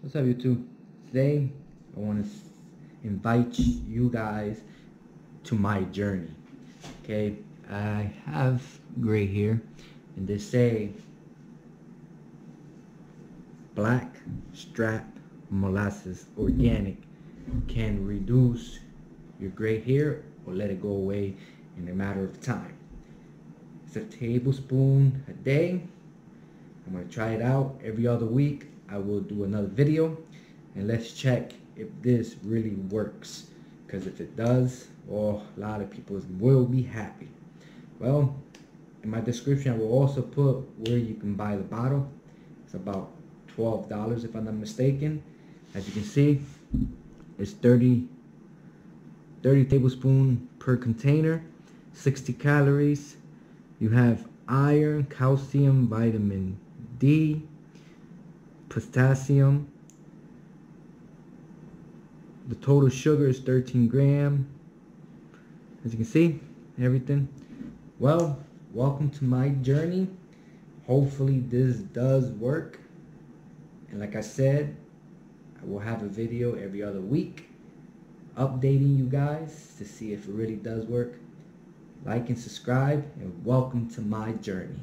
What's up, YouTube? Today I want to invite you guys to my journey. Okay, I have gray hair, and they say black strap molasses organic can reduce your gray hair or let it go away in a matter of time. It's a tablespoon a day. I'm going to try it out every other week. I will do another video and let's check if this really works, because if it does, a lot of people will be happy. Well, in my description I will also put where you can buy the bottle. It's about $12 if I'm not mistaken. As you can see, it's 30 tablespoons per container, 60 calories. You have iron, calcium, vitamin D, potassium. The total sugar is 13 grams. As you can see, everything. Well, welcome to my journey. Hopefully this does work. And like I said, I will have a video every other week updating you guys to see if it really does work. Like and subscribe, and welcome to my journey.